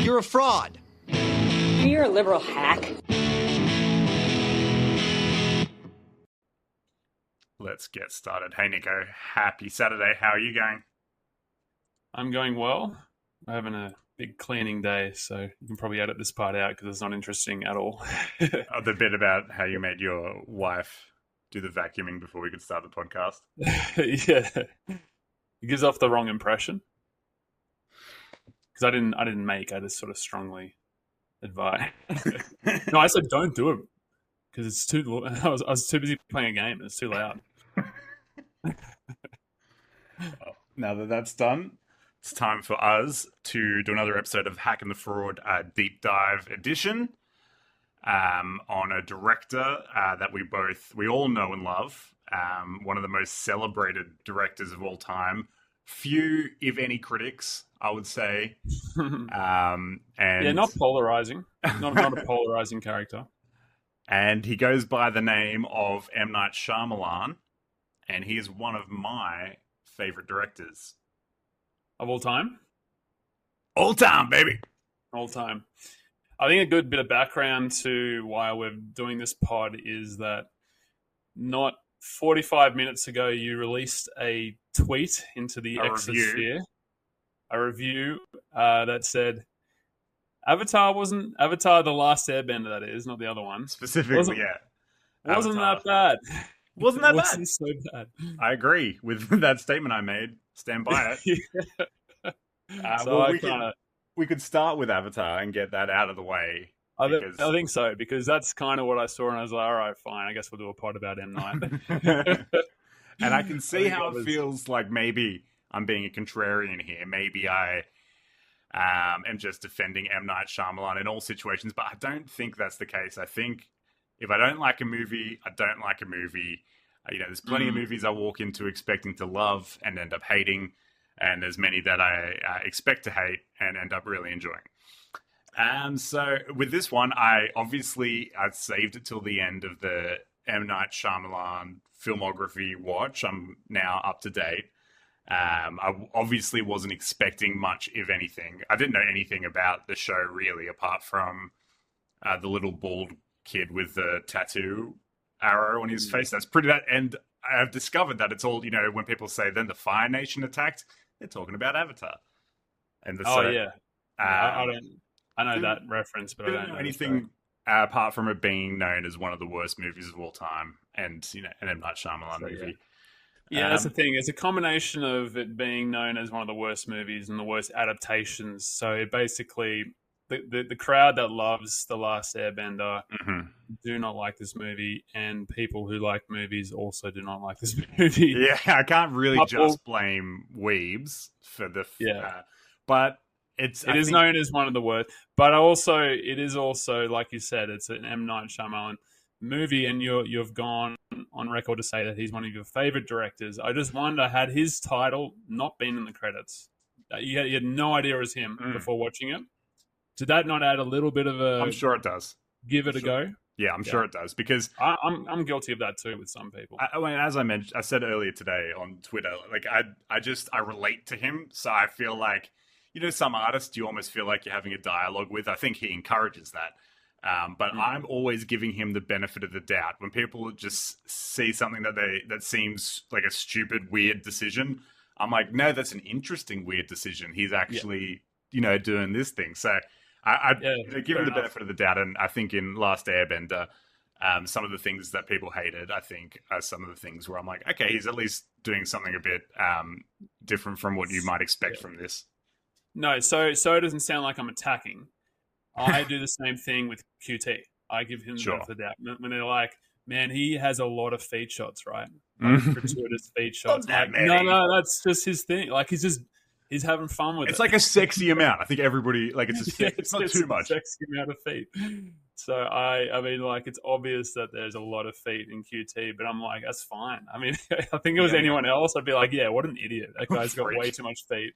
You're a fraud. You're a liberal hack. Let's get started. Hey, Nico. Happy Saturday. How are you going? I'm going well. I'm having a big cleaning day, so you can probably edit this part out because it's not interesting at all. The bit about how you made your wife do the vacuuming before we could start the podcast. Yeah, it gives off the wrong impression because I didn't make. I just sort of strongly advise. No, I said don't do it because it's too. I was too busy playing a game. It's too loud. Well, now that that's done, it's time for us to do another episode of Hack and the Fraud Deep Dive Edition on a director that we all know and love. One of the most celebrated directors of all time. Few, if any, critics, I would say. And yeah, not polarizing. Not a polarizing character. And he goes by the name of M. Night Shyamalan, and he is one of my favorite directors. Of all time? All time, baby! All time. I think a good bit of background to why we're doing this pod is that not 45 minutes ago you released a tweet into the Exosphere, a review that said Avatar The Last Airbender, that is, not the other one. Specifically, Wasn't that bad. Wasn't that bad? Wasn't so bad. I agree with that statement I made. Stand by it. So we could start with Avatar and get that out of the way. I think so, because that's kind of what I saw, and I was like, all right, fine, I guess we'll do a pod about M. Night. And I can see how it feels like maybe I'm being a contrarian here. Maybe I am just defending M. Night Shyamalan in all situations, but I don't think that's the case. I think if I don't like a movie, I don't like a movie. There's plenty of movies I walk into expecting to love and end up hating, and there's many that I expect to hate and end up really enjoying. So with this one, I saved it till the end of the M. Night Shyamalan filmography watch. I'm now up to date. I obviously wasn't expecting much, if anything. I didn't know anything about the show, really, apart from the little bald kid with the tattoo arrow on his face. That's pretty that. And I've discovered that it's all, when people say then the Fire Nation attacked, they're talking about Avatar. And I know that reference, but I don't know anything apart from it being known as one of the worst movies of all time, and an M. Night Shyamalan movie. Yeah, that's the thing. It's a combination of it being known as one of the worst movies and the worst adaptations. So it basically, the crowd that loves The Last Airbender do not like this movie, and people who like movies also do not like this movie. Yeah, I can't really just blame weebs for the... but it is known as one of the worst. But it is also, like you said, it's an M. Night Shyamalan movie, and you've gone on record to say that he's one of your favorite directors. I just wonder, had his title not been in the credits, you had no idea it was him before watching it, did that not add a little bit of a... I'm sure it does. Give it a go? Yeah, I'm sure it does, because... I'm guilty of that too with some people. I mean, as I said earlier today on Twitter, like I relate to him, so I feel like, some artists you almost feel like you're having a dialogue with. I think he encourages that. But I'm always giving him the benefit of the doubt. When people just see something that seems like a stupid, weird decision, I'm like, no, that's an interesting, weird decision. He's actually, doing this thing. So I give him the benefit of the doubt. And I think in Last Airbender, some of the things that people hated, I think, are some of the things where I'm like, okay, he's at least doing something a bit different from what you might expect from this. No, so it doesn't sound like I'm attacking. I do the same thing with QT. I give him the benefit of the doubt. When they're like, man, he has a lot of feed shots, right? Gratuitous feed shots. No, that's just his thing. Like, he's having fun with it. It's like a sexy amount. I think everybody, like, it's not too much. A sexy amount of feet. So, I mean, like, it's obvious that there's a lot of feet in QT, but I'm like, that's fine. I mean, I think it was anyone else, I'd be like, yeah, what an idiot. That guy's got way too much feet.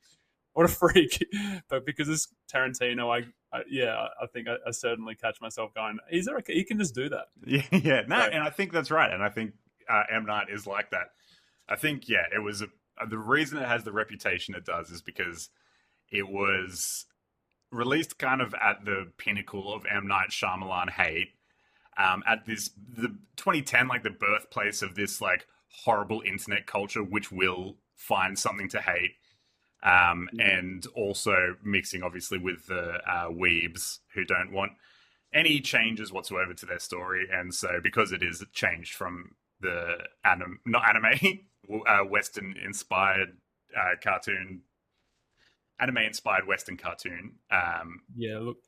What a freak. But because it's Tarantino, I think I certainly catch myself going, he can just do that. Yeah. No, and I think that's right. And I think M. Night is like that. I think, it was the reason it has the reputation it does is because it was released kind of at the pinnacle of M. Night Shyamalan hate. At the 2010, like the birthplace of this like horrible internet culture, which will find something to hate. And also mixing obviously with the weebs who don't want any changes whatsoever to their story. And so because it is changed from the not anime, Western inspired cartoon, anime inspired Western cartoon. Yeah, look,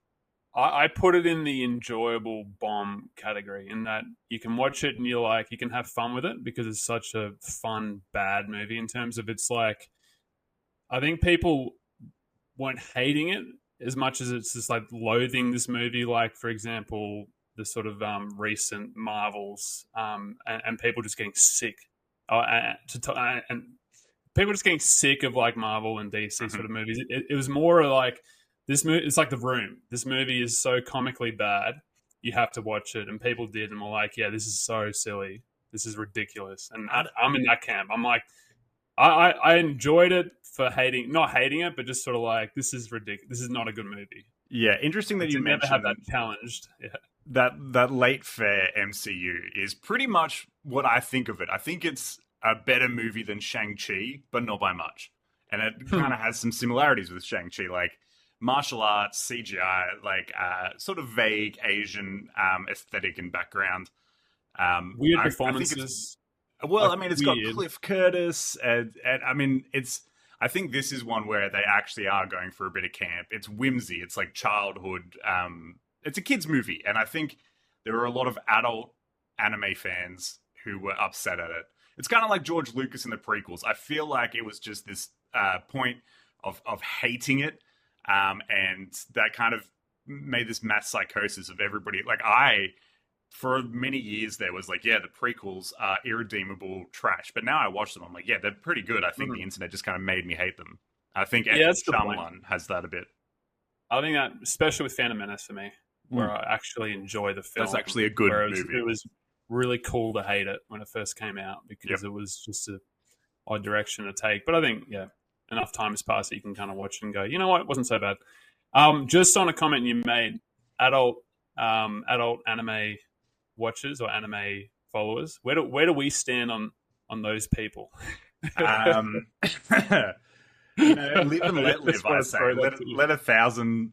I put it in the enjoyable bomb category, in that you can watch it and you're like, you can have fun with it because it's such a fun, bad movie in terms of it's like, I think people weren't hating it as much as it's just like loathing this movie. Like, for example, the sort of recent Marvels and people just getting sick. And people just getting sick of like Marvel and DC sort of movies. It was more like, this movie, it's like The Room. This movie is so comically bad, you have to watch it. And people did, and were like, "Yeah, this is so silly. This is ridiculous." And I'm in that camp. I'm like, I enjoyed it for not hating it, but just sort of like, this is ridiculous. This is not a good movie. Yeah, interesting that you mentioned never have that challenged. Yeah. That late fair MCU is pretty much what I think of it. I think it's a better movie than Shang-Chi, but not by much. And it kind of has some similarities with Shang-Chi, like martial arts, CGI, like sort of vague Asian aesthetic and background. Weird performances. It's got Cliff Curtis, and I mean, I think this is one where they actually are going for a bit of camp. It's whimsy. It's like childhood. It's a kid's movie, and I think there are a lot of adult anime fans who were upset at it. It's kind of like George Lucas in the prequels. I feel like it was just this point of hating it. And that kind of made this mass psychosis of everybody. Like for many years there was like, yeah, the prequels are irredeemable trash. But now I watch them, I'm like, yeah, they're pretty good. I think the internet just kind of made me hate them. I think Shyamalan has that a bit. I think that, especially with Phantom Menace for me, where I actually enjoy the film. That's actually a good movie. It was really cool to hate it when it first came out because it was just an odd direction to take. But I think, enough time has passed that you can kind of watch it and go, you know what, it wasn't so bad. Just on a comment you made, adult anime watchers or anime followers, where do we stand on those people? Live and let live, I say. Let 1,000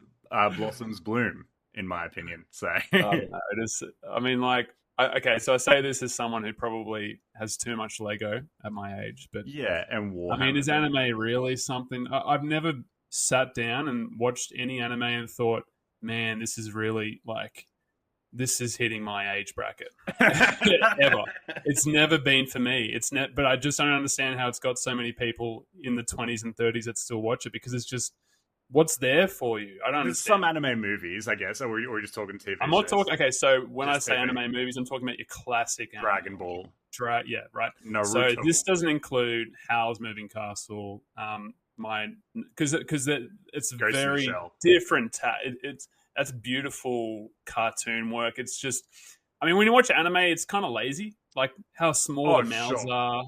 blossoms bloom, in my opinion. So it is. I mean, like, okay, so I say this as someone who probably has too much Lego at my age, but yeah, and Warhammer. I mean, is anime really something? I've never sat down and watched any anime and thought, man, this is really like, this is hitting my age bracket. Ever. It's never been for me. But I just don't understand how it's got so many people in the 20s and 30s that still watch it, because it's just, what's there for you? I don't understand. There's some anime movies, I guess, or we're just talking TV I'm not shows. talking, okay, so when I say anime movies, I'm talking about your classic anime. Dragon Ball. Yeah, right. Naruto. So this doesn't include Howl's Moving Castle, because it's Ghost very different. That's beautiful cartoon work. It's just, I mean, when you watch anime, it's kind of lazy, like how small the mouths are.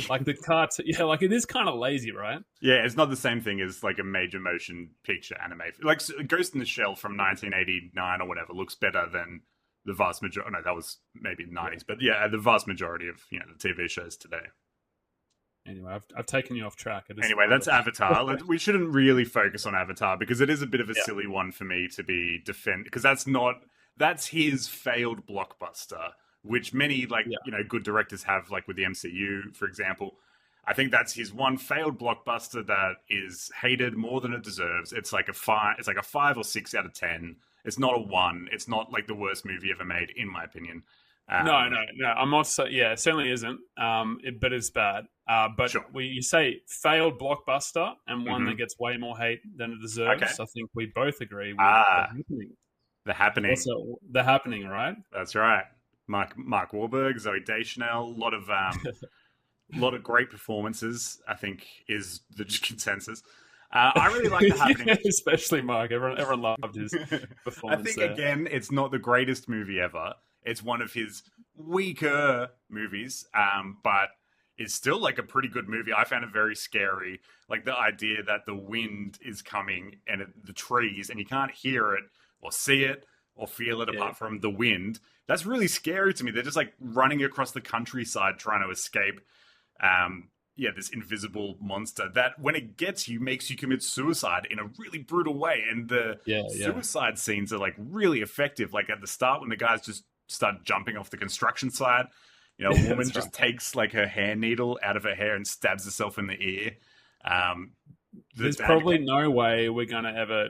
Like the cartoon, like it is kind of lazy, right? Yeah, it's not the same thing as like a major motion picture anime. Like Ghost in the Shell from 1989 or whatever looks better than the vast majority. No, that was maybe the 90s, but yeah, the vast majority of the TV shows today. Anyway, I've taken you off track. Anyway, that's Avatar. We shouldn't really focus on Avatar because it is a bit of a silly one for me to be because that's his failed blockbuster, which many good directors have, like with the MCU, for example. I think that's his one failed blockbuster that is hated more than it deserves. It's like a 5 or 6 out of 10. It's not a 1. It's not like the worst movie ever made, in my opinion. No. I'm not. It certainly isn't. But it's bad. But sure. You say failed blockbuster and one that gets way more hate than it deserves. Okay. I think we both agree with The Happening. Also, The Happening, right? That's right. Mark Wahlberg, Zooey Deschanel, a lot of great performances, I think, is the consensus. I really like The Happening. Especially Mark. Everyone loved his performance. I think, again, it's not the greatest movie ever. It's one of his weaker movies, but is still like a pretty good movie. I found it very scary. Like the idea that the wind is coming and the trees, and you can't hear it or see it or feel it apart from the wind. That's really scary to me. They're just like running across the countryside trying to escape. This invisible monster that, when it gets you, makes you commit suicide in a really brutal way. And the suicide scenes are like really effective. Like at the start, when the guys just start jumping off the construction site, a woman just takes like her hair needle out of her hair and stabs herself in the ear. There's probably no way we're going to ever,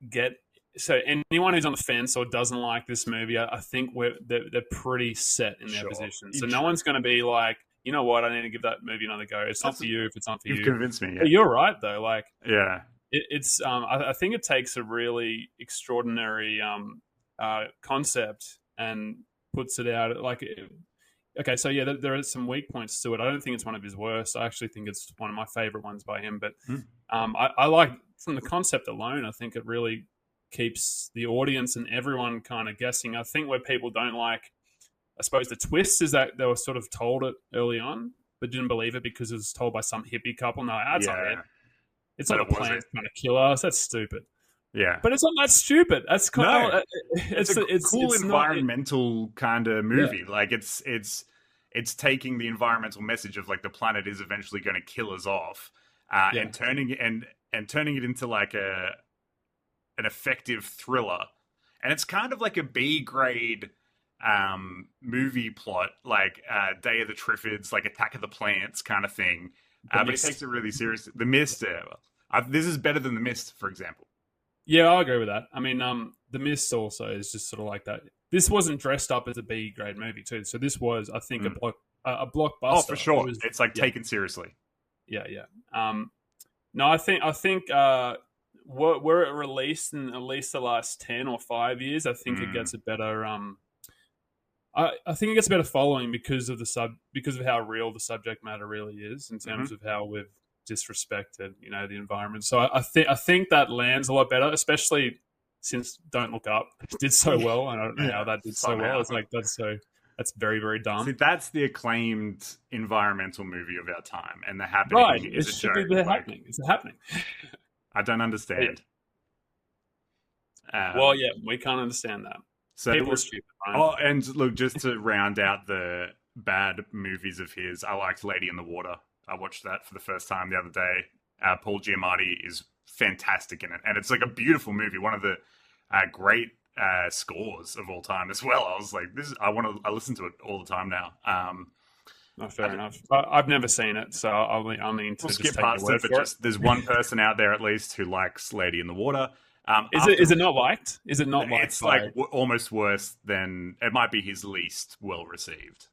get. So anyone who's on the fence or doesn't like this movie, I think they're pretty set in their position. So no one's going to be like, you know what, I need to give that movie another go. It's not for you if it's not for you. You've convinced me. Yeah. But you're right, though. Like, yeah, it's. I think it takes a really extraordinary concept and puts it out. Like, okay, so yeah, there are some weak points to it. I don't think it's one of his worst. I actually think it's one of my favorite ones by him. But I like, from the concept alone, I think it really keeps the audience and everyone kind of guessing. I think where people don't like, I suppose, the twist is that they were sort of told it early on, but didn't believe it because it was told by some hippie couple. No, that's not it. It's not a plan trying to kill us. That's stupid. Yeah, but it's not that stupid. That's kind of it's a cool environmental kind of movie. Yeah. Like it's taking the environmental message of like the planet is eventually going to kill us off, and turning it into like an effective thriller. And it's kind of like a B grade movie plot, like Day of the Triffids, like Attack of the Plants kind of thing. But it takes it really seriously. The Mist, this is better than The Mist, for example. Yeah, I agree with that. I mean, The Mist also is just sort of like that. This wasn't dressed up as a B grade movie too. So this was, I think, a blockbuster. Oh, for sure. It's like taken seriously. Yeah. No, I think were it released in at least the last 10 or 5 years, I think it gets a better I think it gets a better following because of how real the subject matter really is in terms of how we've disrespected, the environment. So I think that lands a lot better, especially since Don't Look Up did so well. And I don't know how that did so well. It's like that's very, very dumb. See, that's the acclaimed environmental movie of our time, and The Happening is a joke. Happening. It's happening. I don't understand. Well, yeah, we can't understand that. So people are stupid. Right? Oh, and look, just to round out the bad movies of his, I liked Lady in the Water. I watched that for the first time the other day. Paul Giamatti is fantastic in it, and it's like a beautiful movie. One of the great scores of all time as well. I was like, I listen to it all the time now. Fair enough. I've never seen it, so I'll need to skip past it. But there's one person out there at least who likes Lady in the Water. Is it not liked? Is it not liked? It's like almost worse than, it might be his least well received.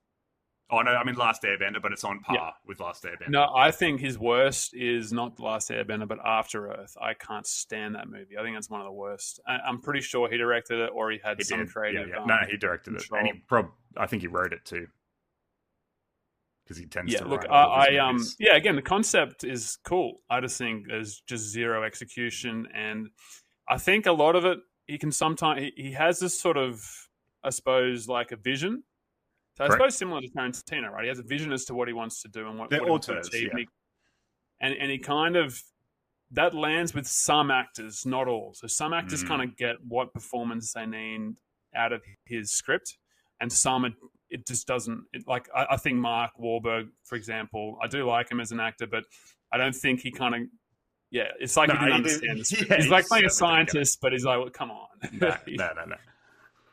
Oh no, I mean Last Airbender, but it's on par with Last Airbender. No, I think his worst is not The Last Airbender, but After Earth. I can't stand that movie. I think it's one of the worst. I'm pretty sure he directed it, or he had some creative. Yeah. No, he directed it, and I think he wrote it too, because he tends to. Look, movies. Again, the concept is cool. I just think there's just zero execution, and I think a lot of it he can sometimes he has this sort of, I suppose, like a vision. So I suppose similar to Tarantino, right? He has a vision as to what he wants to do and what he wants to achieve. And he kind of, that lands with some actors, not all. So some actors kind of get what performance they need out of his script, and some it just doesn't. I think Mark Wahlberg, for example, I do like him as an actor, but I don't think he kind of, it's like he didn't understand the script. He's like playing a scientist, but he's like, well, come on.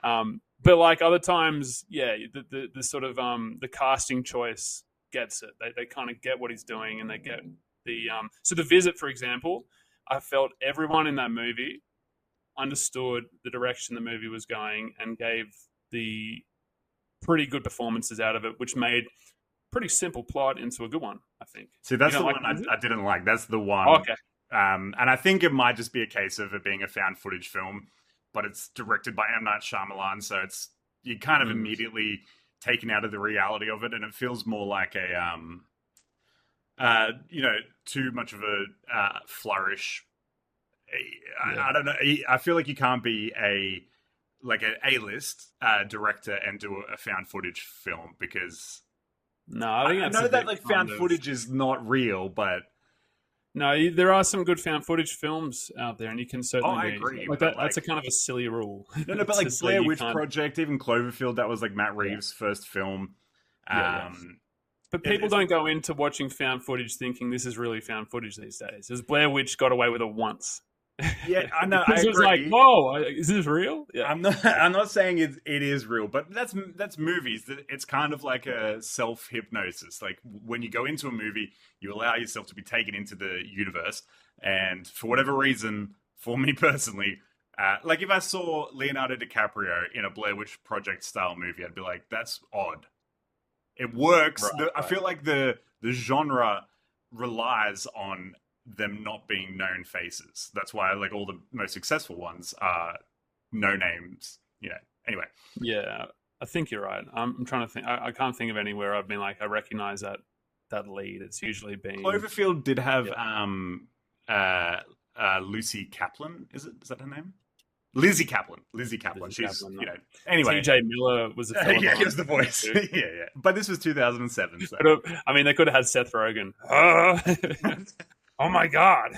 No. But like other times, the sort of the casting choice gets it. They kind of get what he's doing, and they get the so The Visit, for example, I felt everyone in that movie understood the direction the movie was going and gave the pretty good performances out of it, which made pretty simple plot into a good one, I think. See, that's the one I didn't like. That's the one. Oh, okay. And I think it might just be a case of it being a found footage film, but it's directed by M. Night Shyamalan, so you're kind of immediately taken out of the reality of it, and it feels more like a, too much of a flourish. I don't know. I feel like you can't be an A-list director and do a found footage film, because No, I think I that's know a that bit like kind found of- footage is not real, but No, there are some good found footage films out there, and you can certainly. I agree, Like but, that. That's a kind of a silly rule. no, but to like say Blair you Witch can't- Project, even Cloverfield, that was like Matt Reeves' first film. Yeah. But people it's- don't go into watching found footage thinking this is really found footage these days. As Blair Witch got away with it once. Yeah, I know. I Because it was like, agree. whoa, is this real? Yeah. I'm not. I'm not saying it is real, but that's movies. It's kind of like a self hypnosis. Like when you go into a movie, you allow yourself to be taken into the universe, and for whatever reason, for me personally, like if I saw Leonardo DiCaprio in a Blair Witch Project style movie, I'd be like, that's odd. It works. Right, I feel like the genre relies on them not being known faces. That's why like all the most successful ones are no names. Anyway. Yeah, I think you're right. I'm trying to think. I can't think of anywhere I've been like, I recognize that lead. It's usually been Cloverfield did have Lucy Kaplan. Is that her name? Lizzie Kaplan. She's Kaplan, Anyway, TJ Miller was a fella yeah, he was behind the voice. it, too. yeah. But this was 2007. So. I mean, they could have had Seth Rogen. Oh my god!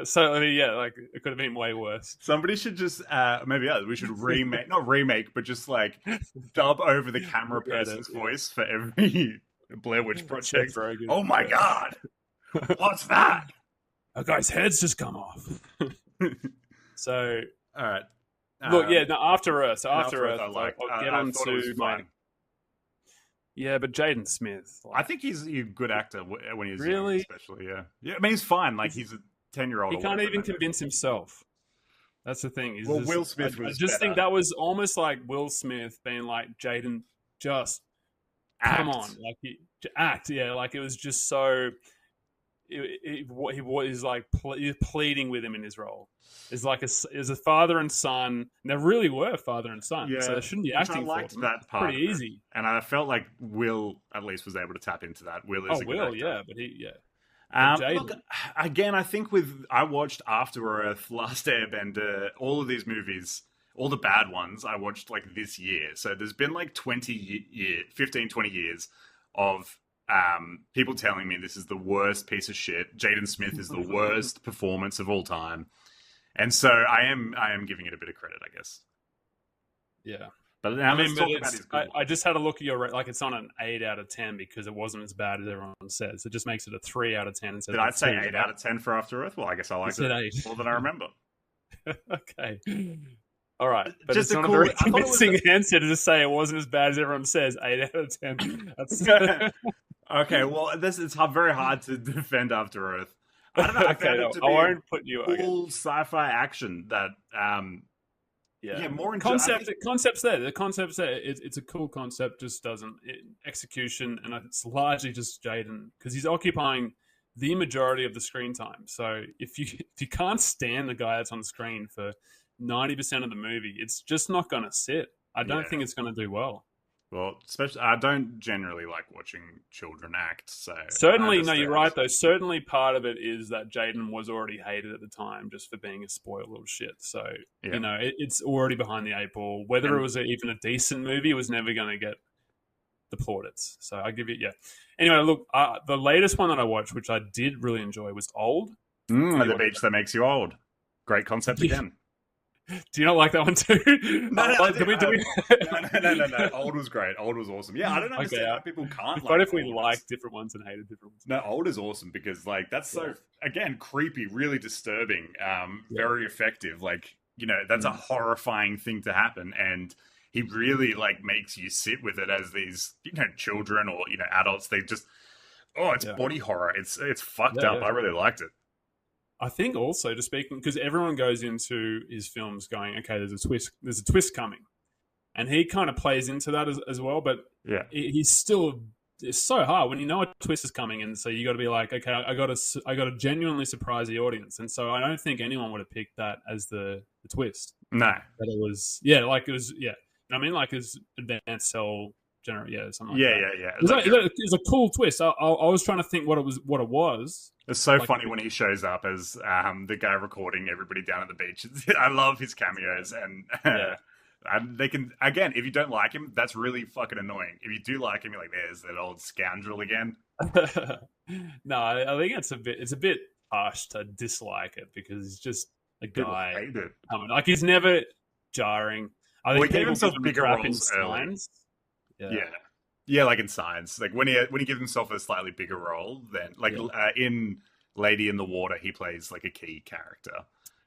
So I mean, yeah, like it could have been way worse. Somebody should just we should not remake, but just like dub over the camera person's voice for every Blair Witch Project. Oh my god! What's that? A guy's head's just come off. So, all right. Look, After Earth. So After Earth, I'll get on to my. Yeah, but Jaden Smith. I think he's a good actor when he's really, young, especially. Yeah. I mean, he's fine. Like he's a 10-year-old. He can't even convince himself. That's the thing. Will Smith was. I just think that was almost like Will Smith being like, Jaden, just come on, like act. Yeah, like it was just so. He was like pleading with him in his role. It's like as a father and son. And they really were father and son. Yeah, so they shouldn't be acting. I liked for them. That part. Pretty easy. And I felt like Will at least was able to tap into that. Will is a good actor. Yeah, but look, again, I think I watched After Earth, Last Airbender, all of these movies, all the bad ones I watched like this year. So there's been like 20 years of people telling me this is the worst piece of shit. Jaden Smith is the worst performance of all time. And so I am giving it a bit of credit, I guess. Yeah. But now let's talk about his good I just had a look at your like it's on an 8 out of 10 because it wasn't as bad as everyone says. It just makes it a 3 out of 10 instead. Did I say 8 out of 10 for After Earth? Well, I guess I liked it 8. More than I remember. Okay. All right. But just it's not a very convincing answer to just say it wasn't as bad as everyone says. 8 out of 10. That's okay, well, it's very hard to defend After Earth. I don't know. I won't put you cool sci-fi action that. More concepts there. The concept's there. It's a cool concept. Just doesn't execution, and it's largely just Jaden because he's occupying the majority of the screen time. So if you can't stand the guy that's on the screen for 90% of the movie, it's just not going to sit. I don't think it's going to do well. Well, especially I don't generally like watching children act. So certainly, no, you're right though. Certainly, part of it is that Jaden was already hated at the time just for being a spoiled little shit. So it's already behind the 8 ball. Whether it was even a decent movie, it was never going to get the plaudits. So I give it Anyway, look, the latest one that I watched, which I did really enjoy, was Old. The beach that makes you old. Great concept again. Do you not like that one too? No. Old was great. Old was awesome. Yeah, I don't understand how people can't. But if we like different ones and hated different ones. No, Old is awesome because like that's so again creepy, really disturbing, very effective. Like that's a horrifying thing to happen, and he really like makes you sit with it as these children or adults. They just it's body horror. It's fucked up. I really liked it. I think also, just speaking, because everyone goes into his films going, okay, there's a twist coming. And he kind of plays into that as well, but he's still, it's so hard when you know a twist is coming, and so you got to be like, okay, I got to genuinely surprise the audience. And so I don't think anyone would have picked that as the twist. No. That it was, I mean, like it was advanced cell something like that. It's a cool twist. I was trying to think what it was. It's so funny when he shows up as the guy recording everybody down at the beach. I love his cameos, and And they can, again, if you don't like him, that's really fucking annoying. If you do like him, you're like, there's that old scoundrel again. No, I think it's a bit harsh to dislike it because he's just a guy. Hate it. Like he's never jarring. I think he gave himself bigger roles early. Yeah, like in Signs. Like when he gives himself a slightly bigger role, then in Lady in the Water, he plays like a key character.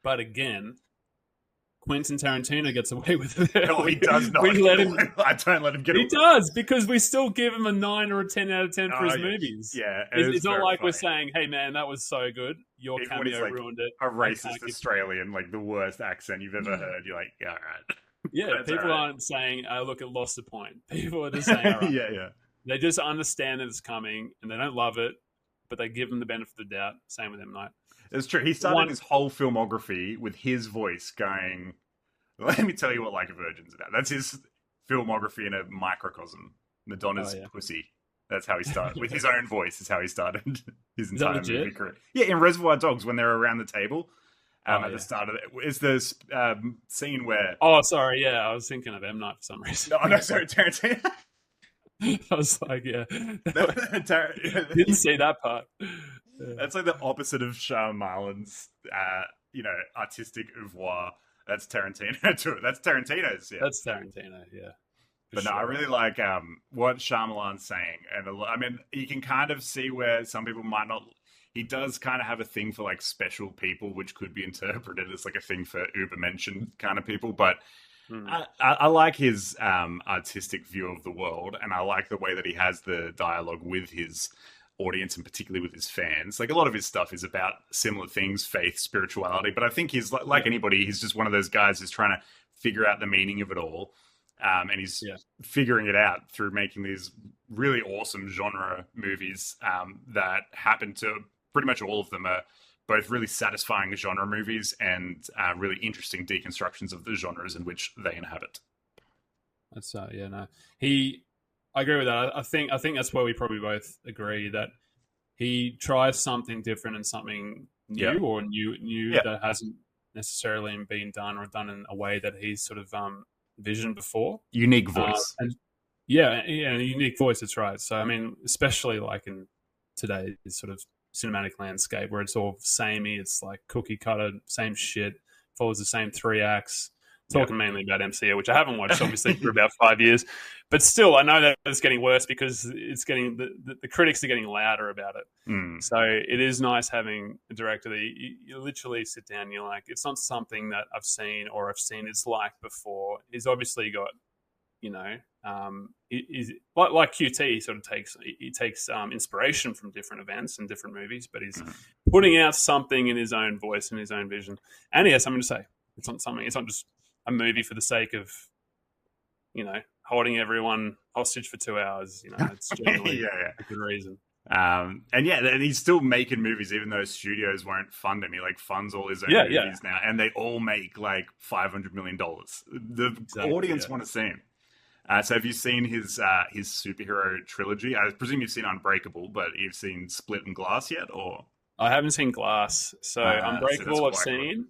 But again, Quentin Tarantino gets away with it. No, he does not. I don't let him get away. He does, because we still give him a 9 or a 10 out of 10 for his movies. Yeah. It's not like we're saying, hey, man, that was so good. Your cameo ruined it. A racist Australian, like the worst accent you've ever heard. You're like, yeah, all right. Yeah, people aren't saying, look, it lost the point. People are just saying, all right. Yeah. They just understand that it's coming, and they don't love it, but they give them the benefit of the doubt. Same with M. Night. It's true. He started his whole filmography with his voice going, let me tell you what Like a Virgin's about. That's his filmography in a microcosm. Madonna's pussy. That's how he started. With his own voice is how he started his entire movie career. Yeah, in Reservoir Dogs, when they're around the table, at the start of it, is this scene where... Oh, sorry, yeah, I was thinking of M. Night for some reason. No, sorry, Tarantino. I was like, yeah. Didn't see that part. Yeah. That's like the opposite of Shyamalan's, artistic oeuvre. That's Tarantino to it. That's Tarantino's. Yeah. That's Tarantino. Yeah. But no, I really like what Shyamalan's saying, and I mean, you can kind of see where some people might not. He does kind of have a thing for like special people, which could be interpreted as like a thing for Ubermenschen kind of people. But I like his artistic view of the world, and I like the way that he has the dialogue with his audience, and particularly with his fans. Like a lot of his stuff is about similar things, faith, spirituality. But I think he's like anybody, he's just one of those guys who's trying to figure out the meaning of it all. And he's figuring it out through making these really awesome genre movies that happen to pretty much all of them are both really satisfying genre movies and really interesting deconstructions of the genres in which they inhabit. That's I agree with that. I think that's where we probably both agree that he tries something different and something new or new that hasn't necessarily been done or done in a way that he's sort of vision before. Unique voice. A unique voice, that's right. So I mean, especially like in today's sort of cinematic landscape where it's all samey, it's like cookie cutter, same shit, follows the same 3 acts. Talking mainly about MCU, which I haven't watched obviously for about 5 years, but still I know that it's getting worse because it's getting the critics are getting louder about it. So it is nice having a director that you literally sit down and you're like, it's not something that I've seen or I've seen it's like before. He's obviously got, he's like QT. He sort of takes inspiration from different events and different movies, but he's putting out something in his own voice and his own vision, and he has something to say. It's not just a movie for the sake of, holding everyone hostage for 2 hours. It's generally a good reason. And he's still making movies even though studios won't fund him. He like funds all his own movies now, and they all make like $500 million. The audience want to see him. So have you seen his superhero trilogy? I presume you've seen Unbreakable, but you've seen Split and Glass yet, or? I haven't seen Glass. So Unbreakable I've seen. Good.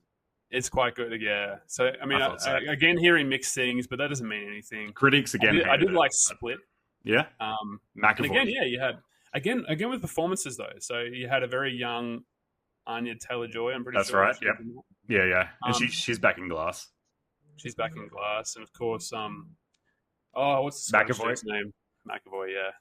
It's quite good, yeah. So, I mean, again, hearing mixed things, but that doesn't mean anything. Critics, again, I did like Split. Yeah? McAvoy. And again, you had... Again with performances, though. So, you had a very young Anya Taylor-Joy, I'm pretty sure. That's right, yeah. And she's back in Glass. She's back in Glass. And, of course, what's the McAvoy's name? McAvoy, yeah.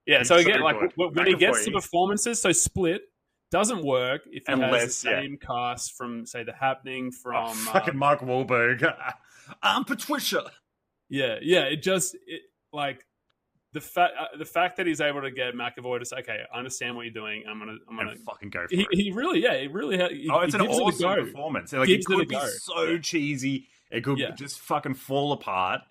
Yeah, so again, like, when he gets to performances, so Split doesn't work if he has the same cast from, say, The Happening, from... fucking Mark Wahlberg. I'm Patricia. Yeah, the fact that he's able to get McAvoy to say, okay, I understand what you're doing. I'm gonna fucking go for it. He really it's an awesome performance. Like, it could be so cheesy. It could just fucking fall apart.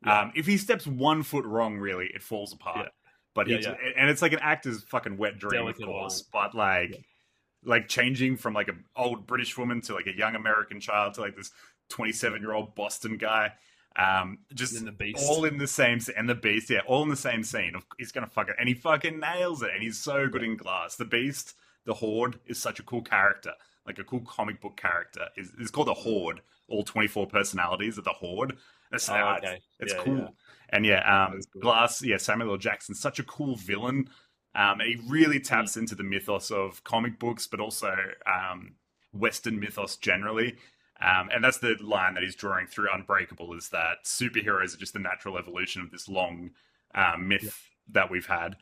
Yeah. If he steps 1 foot wrong, really, it falls apart. Yeah. But and it's like an actor's fucking wet dream, of course. But like changing from like an old British woman to like a young American child to like this 27-year-old Boston guy, just in the Beast. All in the same, and the Beast, all in the same scene. He's gonna fucking, and he fucking nails it, and he's so good in Glass. The Beast, the Horde, is such a cool character. like a cool comic book character. It's called the Horde. All 24 personalities of the Horde. It's, okay. it's Yeah, cool. yeah. And That's cool. Glass, Samuel L. Jackson, such a cool villain. And he really taps into the mythos of comic books, but also Western mythos generally. And that's the line that he's drawing through Unbreakable, is that superheroes are just the natural evolution of this long myth that we've had.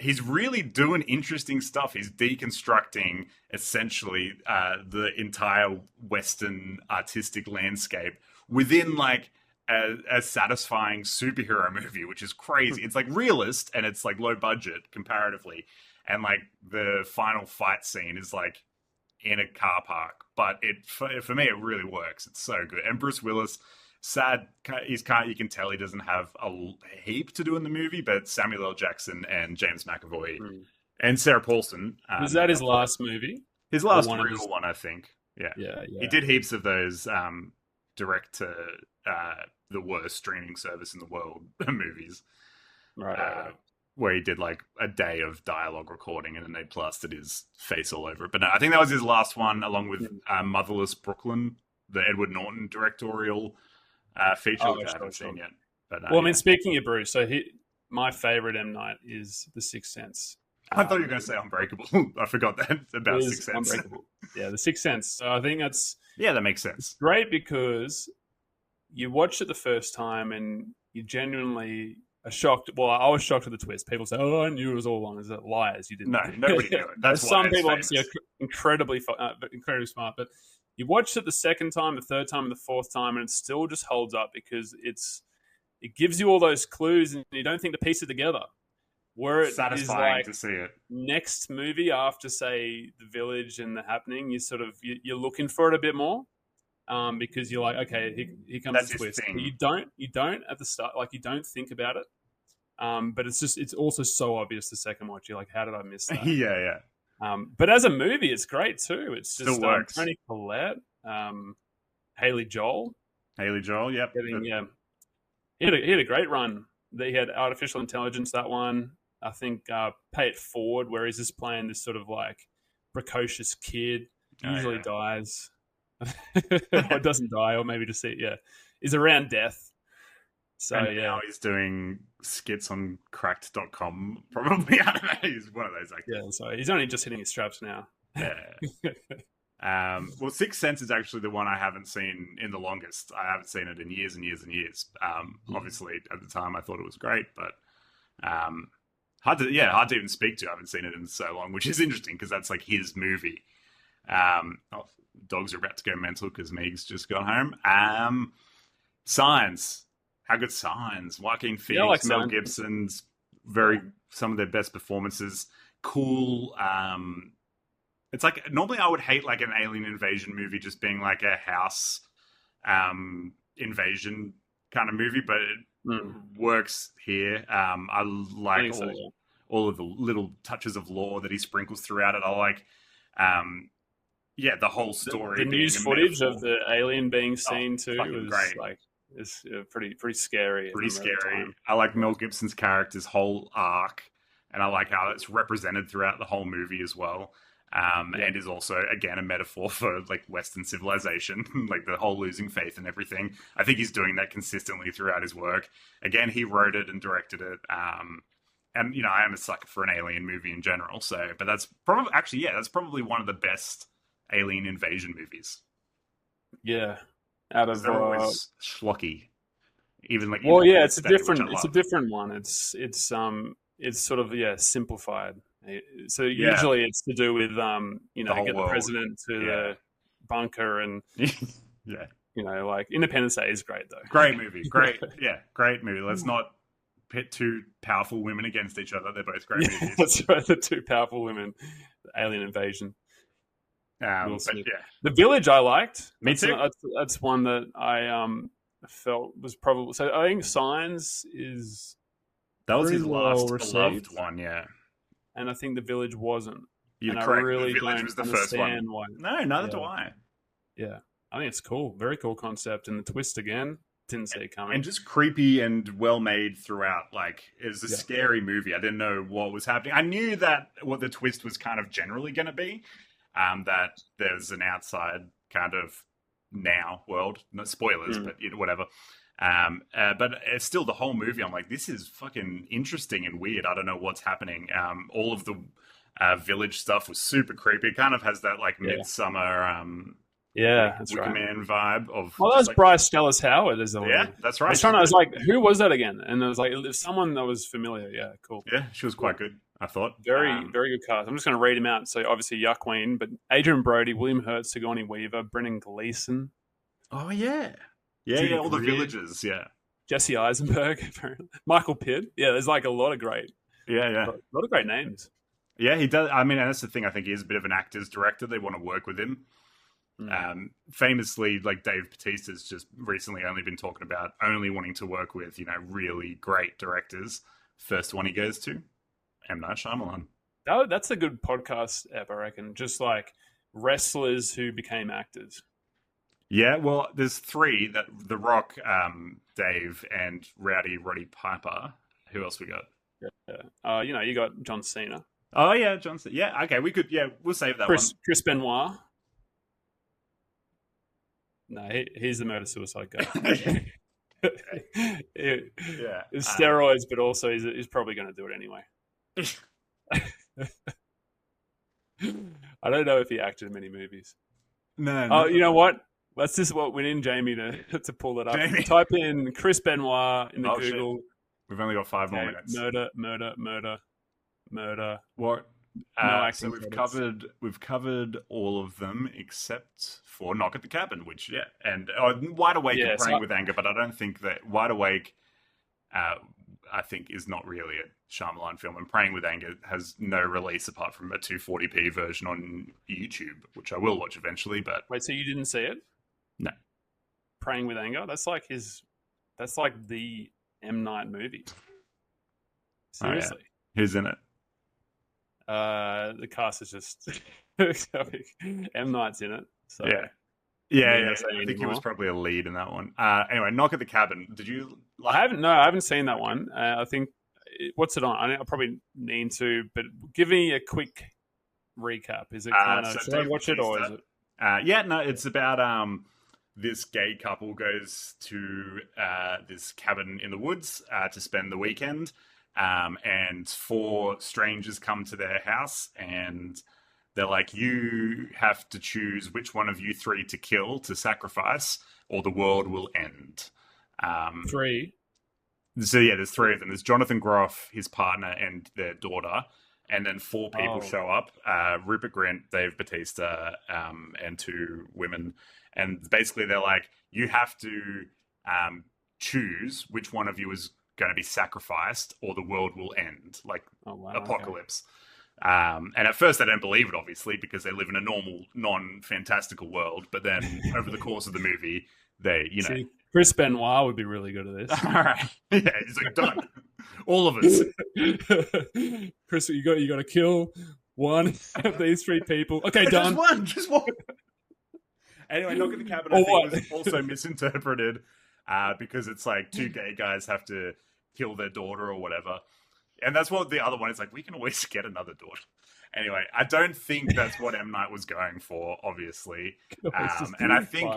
He's really doing interesting stuff. He's deconstructing essentially the entire Western artistic landscape within like a satisfying superhero movie, which is crazy. It's like realist and it's like low budget comparatively. And like the final fight scene is like in a car park, but for me, it really works. It's so good. And Bruce Willis, sad, you can tell he doesn't have a heap to do in the movie, but Samuel L. Jackson and James McAvoy and Sarah Paulson. Was that his last movie? His last real one, I think. Yeah. He did heaps of those direct to the worst streaming service in the world movies. Right. Where he did like a day of dialogue recording and then they plastered his face all over it. But no, I think that was his last one, along with Motherless Brooklyn, the Edward Norton directorial feature, which I haven't seen yet. But, well, I mean, speaking of Bruce, so my favorite M. Night is The Sixth Sense. I thought you were going to say Unbreakable. I forgot that about Sixth Sense. Yeah, The Sixth Sense. So I think that makes sense. Great because you watch it the first time and you genuinely are shocked. Well, I was shocked at the twist. People say, "Oh, I knew it was all along." Is that liars? You didn't. No, nobody knew it. That's some people obviously are incredibly smart, but you watch it the second time, the third time, and the fourth time, and it still just holds up because it gives you all those clues, and you don't think to piece it together. Where it satisfying is like to see it. Next movie after, say, The Village and The Happening, you're looking for it a bit more, because you're like, okay, here comes the twist. But you don't at the start, like you don't think about it. But it's also so obvious the second watch. You're like, how did I miss that? Yeah. But as a movie, it's great too. It's just still works. Toni Collette, Haley Joel. Yep. He had a great run. He had Artificial Intelligence, that one. I think Pay It Forward, where he's just playing this sort of like precocious kid. Usually dies. Or doesn't die, or maybe just is around death. So and now he's doing skits on cracked.com, probably. I don't know. He's one of those actors. Yeah, so he's only just hitting his straps now. Yeah. Well, Sixth Sense is actually the one I haven't seen in the longest. I haven't seen it in years and years and years. Obviously, at the time, I thought it was great, but hard to even speak to. I haven't seen it in so long, which is interesting because that's like his movie. Dogs are about to go mental because Meg's just got home. Signs. How good Signs? Joaquin Phoenix, Mel Gibson's some of their best performances. Cool. It's like normally I would hate like an alien invasion movie just being like a house invasion kind of movie, but it works here. I like all of the little touches of lore that he sprinkles throughout it. I like the whole story. The news footage of the alien being seen too was great. Like it's pretty scary. Pretty scary. I like Mel Gibson's character's whole arc, and I like how it's represented throughout the whole movie as well. And is also, again, a metaphor for like Western civilization, like the whole losing faith and everything. I think he's doing that consistently throughout his work. Again, he wrote it and directed it. And, I am a sucker for an alien movie in general. So, but that's probably one of the best alien invasion movies. Yeah. Out of they're always schlocky. It's a different one. It's sort of simplified. So usually it's to do with get the president to the bunker and like Independence Day is great though. Great movie, great movie. Let's not pit two powerful women against each other. They're both great movies. That's right, the two powerful women, alien invasion. The Village I liked. Me too. That's one that I felt was probably. So I think Signs is that was his last beloved one, yeah. And I think The Village wasn't. You're and correct. I really The Village don't was the first one. Why. No, neither do I. Yeah, I think it's cool. Very cool concept, and the twist again. Didn't see it coming. And just creepy and well made throughout. Like, it was a scary movie. I didn't know what was happening. I knew that what the twist was kind of generally going to be. that there's an outside kind of now world. No spoilers, but whatever. But it's still the whole movie. I'm like, this is fucking interesting and weird. I don't know what's happening. All of the village stuff was super creepy. It kind of has that like midsummer. That's Wicker right. Man vibe of. Well, that's like, Bryce Dallas Howard. As that's right. I was like, who was that again? And there was like someone that was familiar. Yeah, cool. Yeah, she was quite good, I thought. Very good cast. I'm just going to read him out. So obviously Yuck Queen, but Adrian Brody, William Hurt, Sigourney Weaver, Brendan Gleeson. Oh yeah, all the villagers. Yeah, Jesse Eisenberg, Michael Pitt. Yeah, there's like a lot of great. Yeah. A lot of great names. Yeah, he does. I mean, and that's the thing. I think he is a bit of an actor's director. They want to work with him. Famously, like Dave Bautista's just recently only been talking about only wanting to work with, really great directors. First one he goes to, M. Night Shyamalan. That's a good podcast app, I reckon. Just like wrestlers who became actors. Yeah, well, there's three: that The Rock, Dave, and Rowdy Roddy Piper. Who else we got? Yeah. You got John Cena. Oh yeah, John Cena. Yeah, okay, we could. Yeah, we'll save that one. Chris Benoit. No, he's the murder-suicide guy. It's steroids, but also he's probably going to do it anyway. I don't know if he acted in many movies. No. Oh, you know what? That's just what we need Jamie to pull it up. Jamie. Type in Chris Benoit in the Google. Shit. We've only got 5 more minutes. Murder. What? No so we've covered all of them except for Knock at the Cabin, which and Wide Awake and Praying with Anger, but I don't think that Wide Awake, I think, is not really a Shyamalan film, and Praying with Anger has no release apart from a 240p version on YouTube, which I will watch eventually. But wait, so you didn't see it? No. Praying with Anger. That's like the M. Night movie. Seriously. Oh, yeah. Who's in it? The cast is just M. Night's in it. So yeah. I think he was probably a lead in that one. Anyway, Knock at the Cabin. Did you? I haven't seen that one. I think what's it on? I probably need to, but give me a quick recap. Is it kind of should I watch it or is it? It's about this gay couple goes to this cabin in the woods to spend the weekend. And 4 strangers come to their house and they're like, you have to choose which one of you 3 to kill, to sacrifice, or the world will end. 3. So there's 3 of them. There's Jonathan Groff, his partner, and their daughter. And then 4 people show up. Rupert Grint, Dave Bautista, and 2 women. And basically they're like, you have to choose which one of you is going to be sacrificed or the world will end, like apocalypse. Okay. And at first they don't believe it, obviously, because they live in a normal, non-fantastical world. But then over the course of the movie, they, See, Chris Benoit would be really good at this. All right. Yeah, he's like, done. All of us. Chris, you got to kill one of these 3 people. Okay, done. Just one. Anyway, Knock at the Cabin, I think, was also misinterpreted because it's like 2 gay guys have to kill their daughter or whatever. And that's what the other one is like, we can always get another daughter. Anyway, I don't think that's what M. Night was going for, obviously. And I think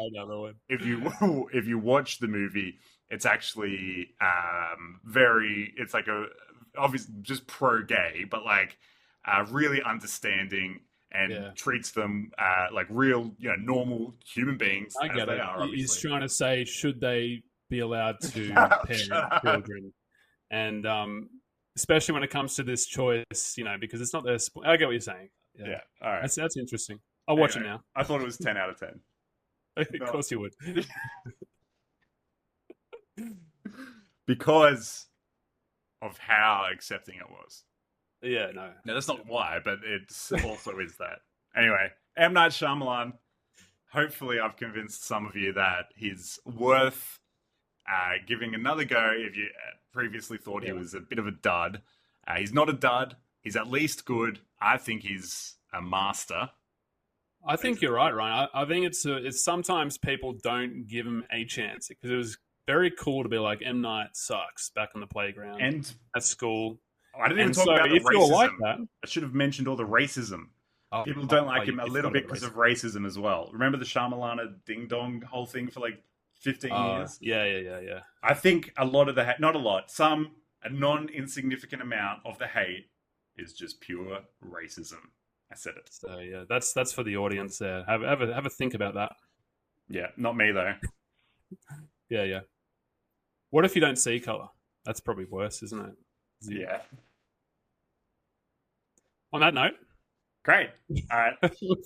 if you watch the movie, it's actually it's like obviously just pro-gay, but like really understanding and treats them like real, normal human beings. I get it. He's trying to say, should they be allowed to parent children? And especially when it comes to this choice, because it's not their... I get what you're saying. Yeah. All right. That's interesting. I'll watch it now. I thought it was 10 out of 10. Of course you would. Because of how accepting it was. Yeah, no. No, that's not why, but it also is that. Anyway, M. Night Shyamalan. Hopefully I've convinced some of you that he's worth giving another go if you previously thought he was a bit of a dud. He's not a dud. He's at least good. I think he's a master. I think you're right, Ryan. I think it's sometimes people don't give him a chance because it was very cool to be like, M. Night sucks back on the playground and at school. I didn't even talk about the racism. Like that, I should have mentioned all the racism. People don't like him a you little forgot bit about because of racism as well. Remember the Shyamalan ding dong whole thing for like 15 years? Yeah. I think a lot of the hate, not a lot, a non-insignificant amount of the hate is just pure racism. I said it. So yeah, that's for the audience there. Have a think about that. Yeah, not me though. Yeah. What if you don't see color? That's probably worse, isn't it? Yeah. On that note, Great. All right.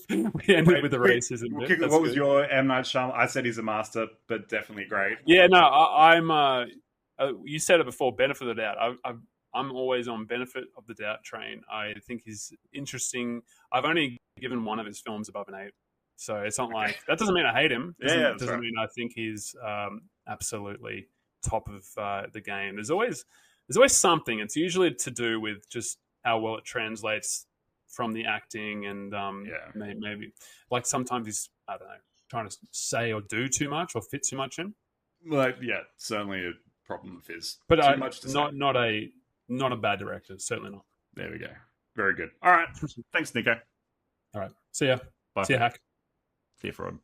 we ended with the racism bit. What was your M. Night Shyamalan? I said he's a master, but definitely great. Yeah, no, I'm. You said it before. Benefit of the doubt. I'm always on benefit of the doubt train. I think he's interesting. I've only given one of his films above an 8, so it's not like that. Doesn't mean I hate him. Doesn't mean I think he's absolutely top of the game. There's always something. It's usually to do with just how well it translates from the acting, and maybe like sometimes he's, I don't know, trying to say or do too much or fit too much in. Well, yeah, certainly a problem of his. But too much to say. not a bad director. Certainly not. There we go. Very good. All right. Thanks, Nico. All right. See ya. Bye. See ya, Hack. See you, Fraud.